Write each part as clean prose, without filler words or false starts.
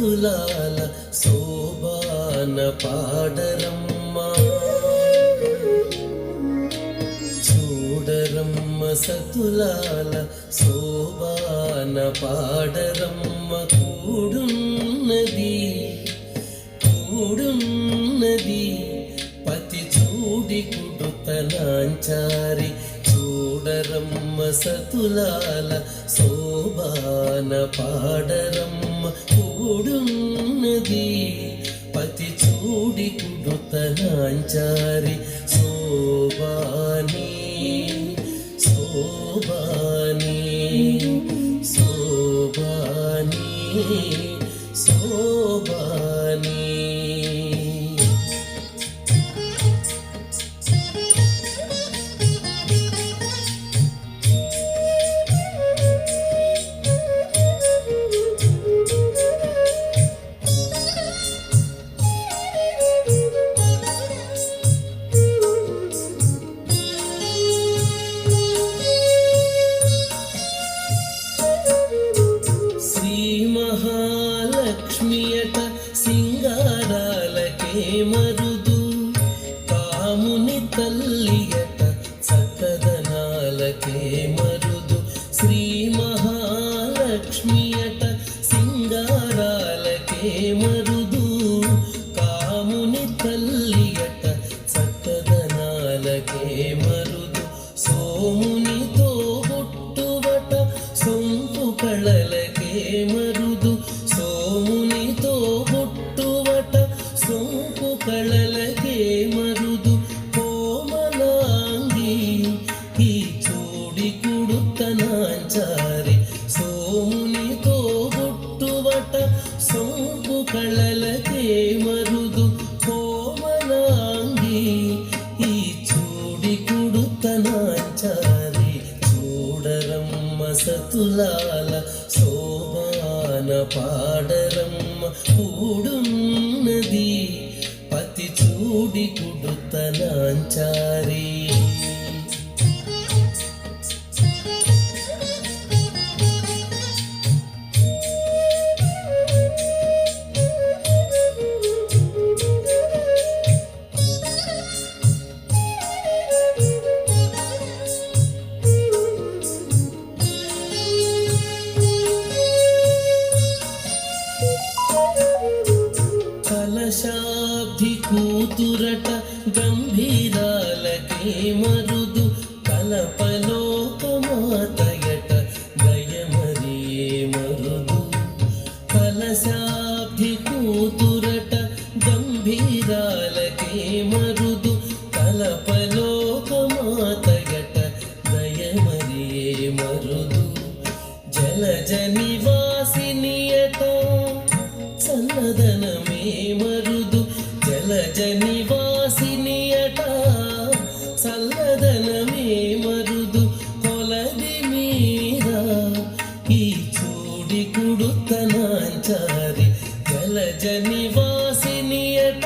సతులాల శోభాన పాడరమ్మ చూడరమ్మ సతులాల శోభాన పాడరమ్మ కూడున్నది పతి చూడి కుడుతనాంచారి చూడరమ్మ సతులాల శోభాన పాడరమ్మ కూడున్నది పతి చూడి కుడుతనాంచారి శోభాని శోభాని శోభాని శోభాని లక్ష్మియట సింగారాలకే మరుదు కాముని తల్లియట చక్కదనాలకే మరుదు శ్రీ మహాలక్ష్మియట సింగారాలకే మరుదు కాముని తల్లియట చక్కదనాలకే మరుదు సోమునితో బొట్టువట సొంపు కళలకే మరుదు సోమునితో బొట్టువట సొంపు కళలకే మరుదు కోమలాంగి ఈ చూడి కుడుతనాంచారి సోమునితో బొట్టువట సొంపు కళలకే మరుదు కోమలాంగి ఈ చూడి కుడుతనాంచారి చూడరమ్మ సతులాల శోభాన పాడరమ్మ కూడున్నది పతి చూడి కుడుతనాంచారి కలశాబ్ది కూతురట గంభీరాలకే మరుదు కలపలోకమాతయట దయమరియే మరుదు కలశాబ్ది కూతురట గంభీరాలకే మరుదు కలపలోకమాతయట దయమరియే మరుదు జలజ నివాసినియట చల్లదనమే మరుదు జలజ నివాసినియట చల్లదనమే మరుదు కొలది మీరా ఈ చూడి కుడుతనాంచారి జలజ నివాసినియట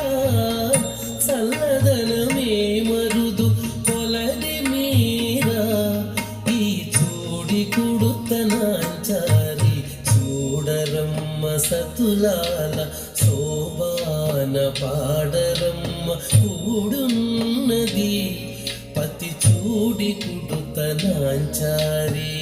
చల్లదనమే మరుదు కొలది మీరా ఈ చూడి కుడుతనాంచారి చూడరమ్మ సతులాల శోభాన పాడరమ్మ కూడున్నది పతి చూడి కుడుతనాంచారి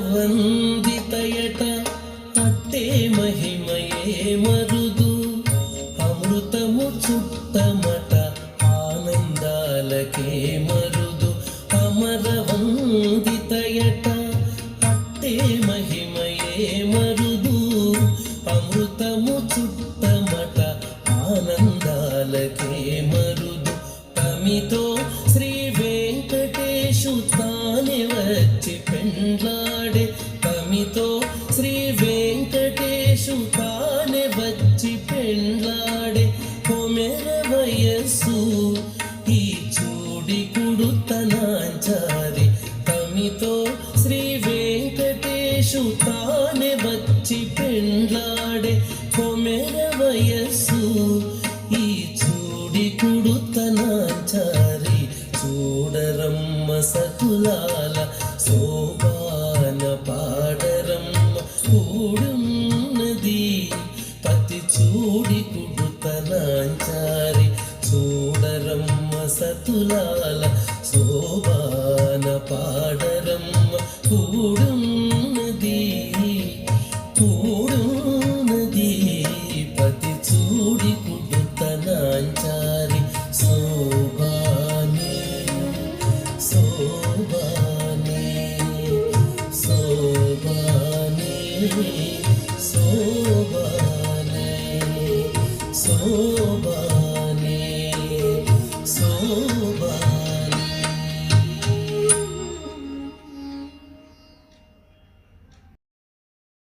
అమరవందితయట అట్టే మహిమయే మరుదు అమృతము చుట్టమట ఆనందాలకే మరుదు అమరవందితయట అట్టే మహిమయే మరుదు అమృతము చుట్టమట ఆనందాలకే మరుదు తమితో శ్రీ వెంకటేశు తానే వచ్చి పెండ్లాడే తమితో శ్రీ వెంకటేశు తానే వచ్చి పెండ్లాడే కొమెర వయస్సు ఈ నాంచారి తమితో శ్రీ వెంకటేశు తానే వచ్చి పెండ్లాడే కొమెర వయస్సు ఈ చూడి కుడుతనాంచారి చూడరమ్మ సతులాల శోభాన పాడరమ్మ కూడున్నది పతి చూడి కుడుతనాంచారి చూడరమ్మ సతులాల శోభాన పాడరమ్మ కూడున్నది కూడున్నది పతి చూడి కుడుతనాంచారి శోభాని శోభాని శోభాని శోభాని శోభాని